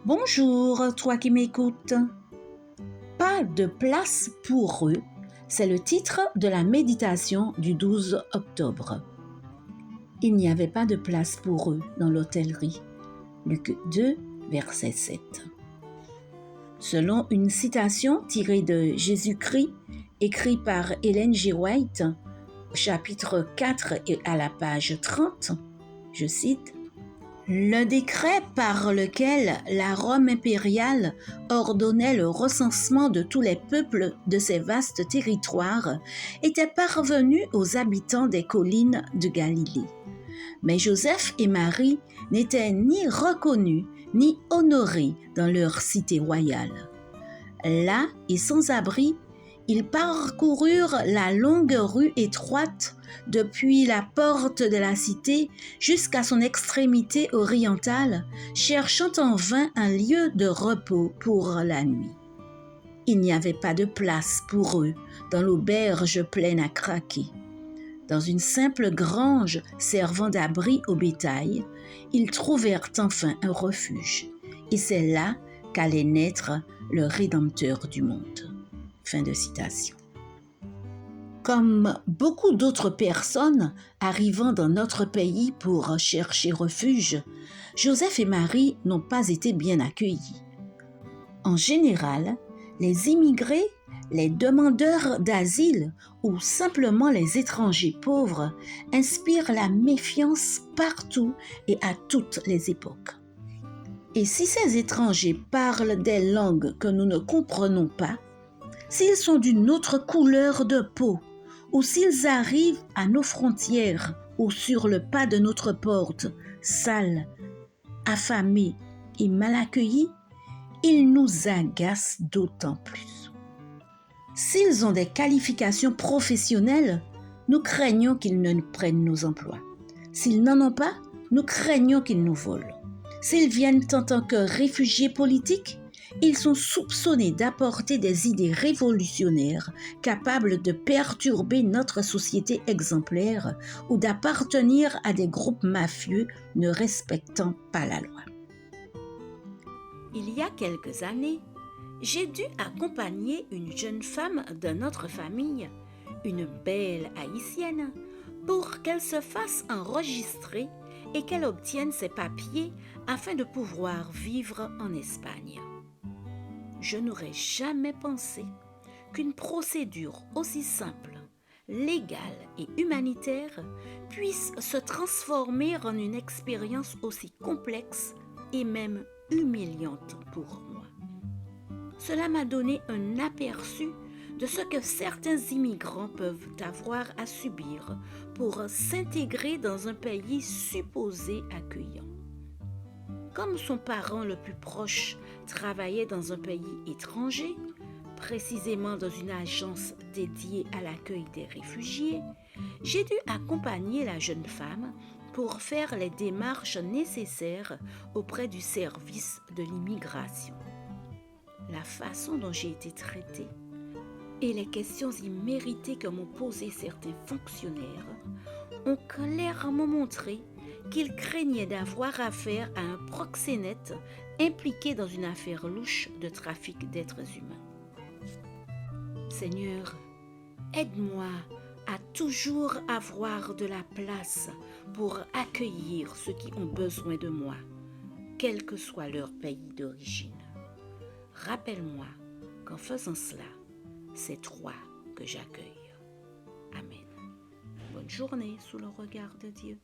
Bonjour, toi qui m'écoutes. Pas de place pour eux, c'est le titre de la méditation du 12 octobre. Il n'y avait pas de place pour eux dans l'hôtellerie. Luc 2, verset 7. Selon une citation tirée de Jésus-Christ, écrite par Ellen G. White, au chapitre 4 et à la page 30, je cite: le décret par lequel la Rome impériale ordonnait le recensement de tous les peuples de ces vastes territoires était parvenu aux habitants des collines de Galilée. Mais Joseph et Marie n'étaient ni reconnus ni honorés dans leur cité royale. Là et sans abri, ils parcoururent la longue rue étroite depuis la porte de la cité jusqu'à son extrémité orientale, cherchant en vain un lieu de repos pour la nuit. Il n'y avait pas de place pour eux dans l'auberge pleine à craquer. Dans une simple grange servant d'abri au bétail, ils trouvèrent enfin un refuge. Et c'est là qu'allait naître le Rédempteur du monde. Fin de citation. Comme beaucoup d'autres personnes arrivant dans notre pays pour chercher refuge, Joseph et Marie n'ont pas été bien accueillis. En général, les immigrés, les demandeurs d'asile ou simplement les étrangers pauvres inspirent la méfiance partout et à toutes les époques. Et si ces étrangers parlent des langues que nous ne comprenons pas, s'ils sont d'une autre couleur de peau, ou s'ils arrivent à nos frontières ou sur le pas de notre porte, sales, affamés et mal accueillis, ils nous agacent d'autant plus. S'ils ont des qualifications professionnelles, nous craignons qu'ils ne prennent nos emplois. S'ils n'en ont pas, nous craignons qu'ils nous volent. S'ils viennent en tant que réfugiés politiques, ils sont soupçonnés d'apporter des idées révolutionnaires capables de perturber notre société exemplaire ou d'appartenir à des groupes mafieux ne respectant pas la loi. Il y a quelques années, j'ai dû accompagner une jeune femme de notre famille, une belle haïtienne, pour qu'elle se fasse enregistrer et qu'elle obtienne ses papiers afin de pouvoir vivre en Espagne. Je n'aurais jamais pensé qu'une procédure aussi simple, légale et humanitaire puisse se transformer en une expérience aussi complexe et même humiliante pour moi. Cela m'a donné un aperçu de ce que certains immigrants peuvent avoir à subir pour s'intégrer dans un pays supposé accueillant. Comme son parent le plus proche travaillait dans un pays étranger, précisément dans une agence dédiée à l'accueil des réfugiés, j'ai dû accompagner la jeune femme pour faire les démarches nécessaires auprès du service de l'immigration. La façon dont j'ai été traitée et les questions imméritées que m'ont posées certains fonctionnaires ont clairement montré qu'ils craignaient d'avoir affaire à un proxénète impliqué dans une affaire louche de trafic d'êtres humains. Seigneur, aide-moi à toujours avoir de la place pour accueillir ceux qui ont besoin de moi, quel que soit leur pays d'origine. Rappelle-moi qu'en faisant cela, c'est toi que j'accueille. Amen. Bonne journée sous le regard de Dieu.